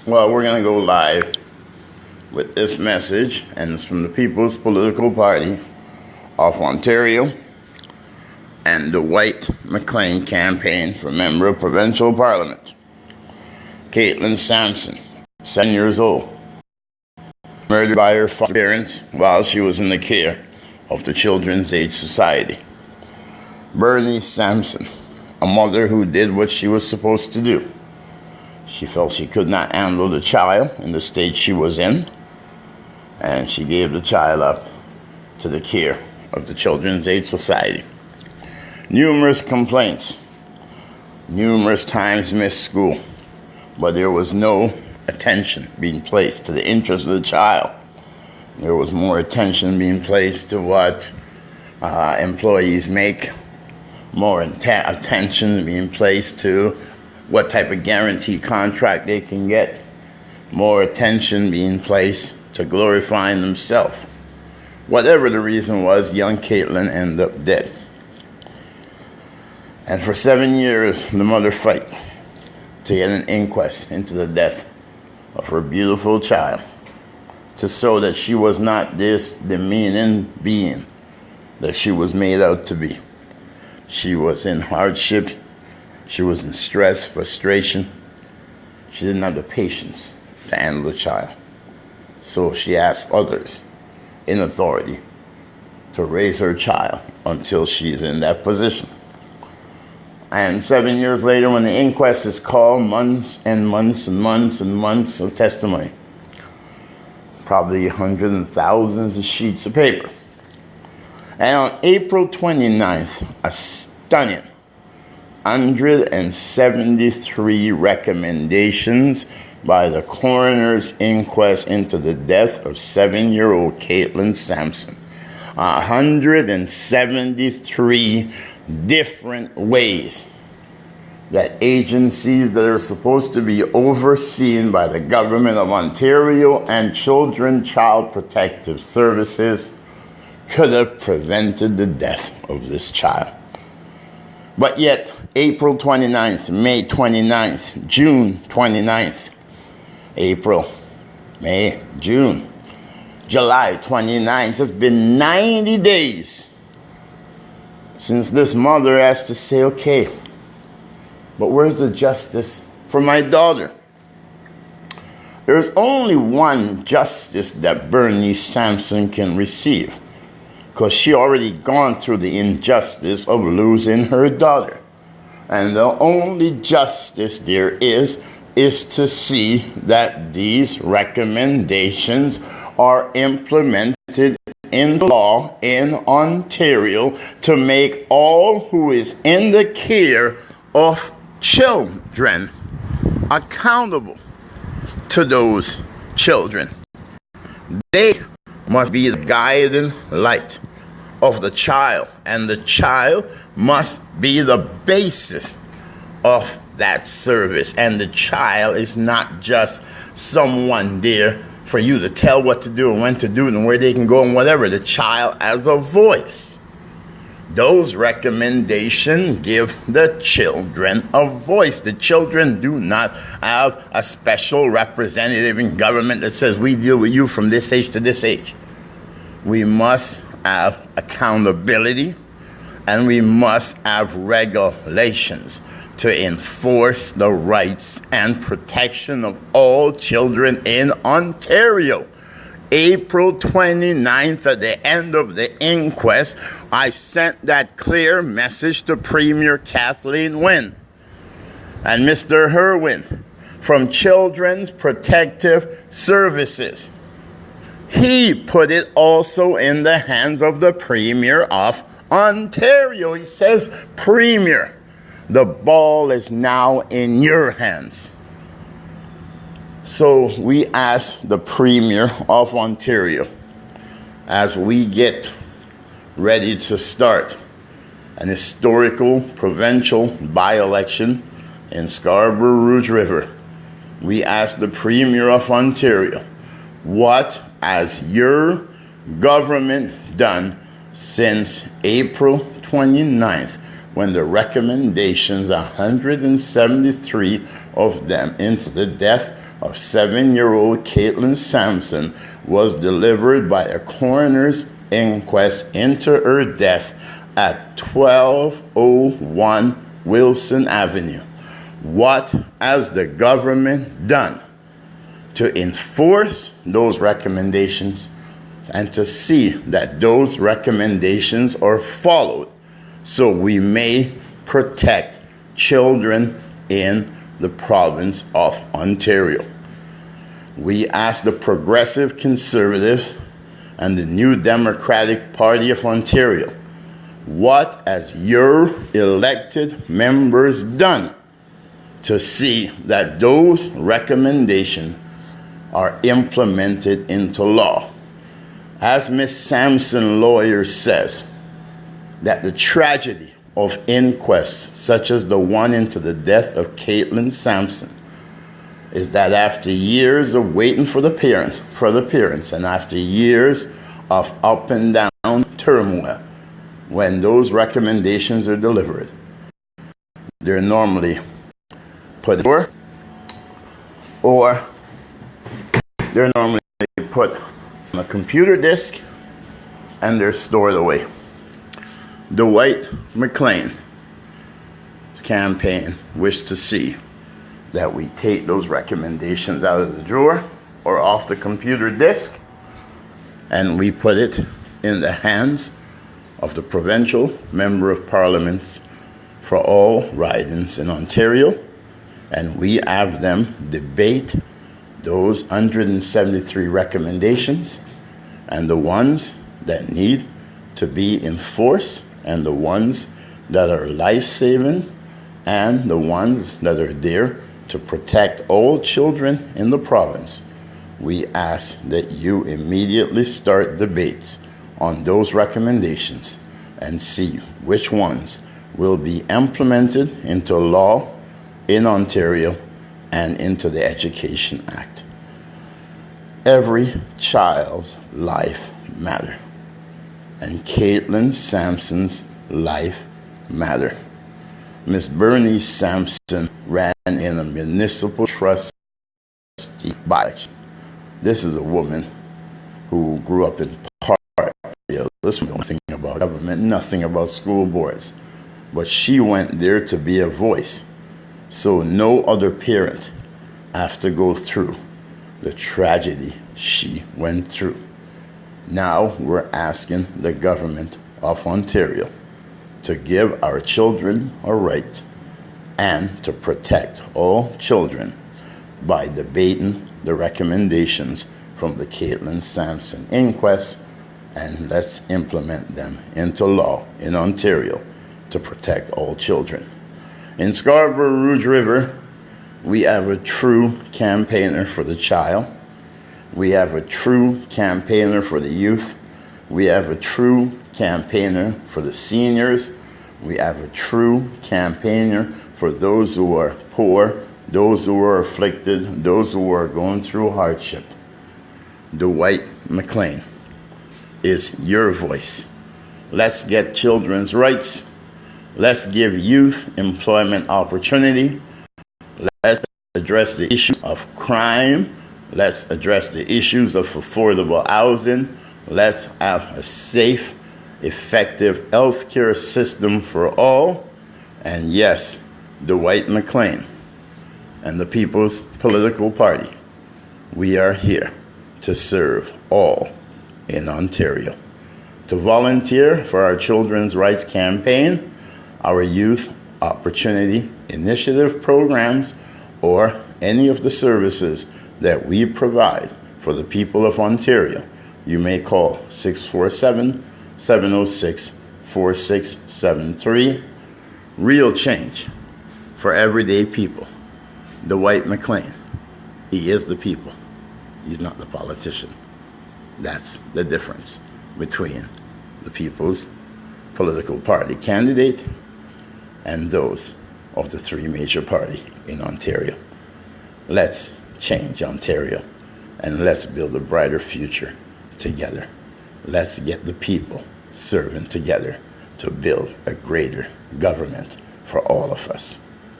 Well, we're going to go live with this message, and it's from the People's Political Party of Ontario and the White McLean campaign for Member of Provincial Parliament. kATELYNN Sampson, 7 years old, murdered by her parents while she was in the care of the Children's Aid Society. Bernice Sampson, a mother who did what she was supposed to do. She felt she could not handle the child in the state she was in, and she gave the child up to the care of the Children's Aid Society. Numerous complaints, numerous times missed school, but there was no attention being placed to the interest of the child. There was more attention being placed to what employees make, more attention being placed to what type of guarantee contract they can get, more attention being placed to glorifying themselves. Whatever the reason was, young kATELYNN ended up dead. And for 7 years, the mother fought to get an inquest into the death of her beautiful child, to show that she was not this demeaning being that she was made out to be. She was in hardship. She was in stress, frustration. She didn't have the patience to handle the child. So she asked others in authority to raise her child until she's in that position. And 7 years later, when the inquest is called, months and months and months and months of testimony, probably hundreds and thousands of sheets of paper. And on April 29th, a stunning 173 recommendations by the coroner's inquest into the death of 7-year-old kATELYNN Sampson. 173 different ways that agencies that are supposed to be overseen by the government of Ontario and Child Protective Services could have prevented the death of this child. But yet, April 29th, May 29th, June 29th, April, May, June, July 29th, it's been 90 days since this mother has to say, okay, but where's the justice for my daughter? There's only one justice that Bernice Sampson can receive, because she already gone through the injustice of losing her daughter. And the only justice there is to see that these recommendations are implemented in law in Ontario to make all who is in the care of children accountable to those children. They must be the guiding light of the child, and the child must be the basis of that service. And the child is not just someone there for you to tell what to do and when to do it and where they can go and whatever. The child has a voice. Those recommendations give the children a voice. The children do not have a special representative in government that says we deal with you from this age to this age. We must have accountability, and we must have regulations to enforce the rights and protection of all children in Ontario. April 29th, at the end of the inquest, I sent that clear message to Premier Kathleen Wynne and Mr. Herwin from Children's Protective Services. He put it also in the hands of the Premier of Ontario. He says, Premier, the ball is now in your hands. So we ask the Premier of Ontario, as we get ready to start an historical provincial by-election in Scarborough River, we ask the Premier of Ontario, what has your government done since April 29th, when the recommendations, 173 of them, into the death of 7-year-old kATELYNN Sampson was delivered by a coroner's inquest into her death at 1201 Wilson Avenue. What has the government done to enforce those recommendations and to see that those recommendations are followed so we may protect children in the province of Ontario? We ask the Progressive Conservatives and the New Democratic Party of Ontario, what has your elected members done to see that those recommendations are implemented into law? As Ms. Sampson lawyer says, that the tragedy of inquests such as the one into the death of kATELYNN Sampson is that after years of waiting for the parents, and after years of up and down turmoil, when those recommendations are delivered, they're normally put or they're normally put on a computer disk and they're stored away. Dwight McLean's campaign wished to see that we take those recommendations out of the drawer or off the computer disk and we put it in the hands of the provincial member of parliaments for all ridings in Ontario, and we have them debate those 173 recommendations and the ones that need to be enforced and the ones that are life-saving and the ones that are there to protect all children in the province. We ask that you immediately start debates on those recommendations and see which ones will be implemented into law in Ontario and into the Education Act. Every child's life matters, and kATELYNN Sampson's life matters. Miss Bernice Sampson ran in a municipal trustee by-election. This is a woman who grew up in Park. This was nothing about government, nothing about school boards. But she went there to be a voice. So no other parent have to go through the tragedy she went through. Now we're asking the government of Ontario to give our children a right and to protect all children by debating the recommendations from the kATELYNN Sampson inquest, and let's implement them into law in Ontario to protect all children. In Scarborough Rouge River, we have a true campaigner for the child. We have a true campaigner for the youth. We have a true campaigner for the seniors. We have a true campaigner for those who are poor, those who are afflicted, those who are going through hardship. Dwight McLean is your voice. Let's get children's rights. Let's give youth employment opportunity. Let's address the issue of crime. Let's address the issues of affordable housing. Let's have a safe, effective healthcare system for all. And yes, Dwight McLean and the People's Political Party, we are here to serve all in Ontario. To volunteer for our Children's Rights Campaign, our Youth Opportunity Initiative programs, or any of the services that we provide for the people of Ontario, you may call 647-706-4673. Real change for everyday people. Dwight McLean, he is the people. He's not the politician. That's the difference between the People's Political Party candidate and those of the three major parties in Ontario. Let's change Ontario and let's build a brighter future together. Let's get the people serving together to build a greater government for all of us.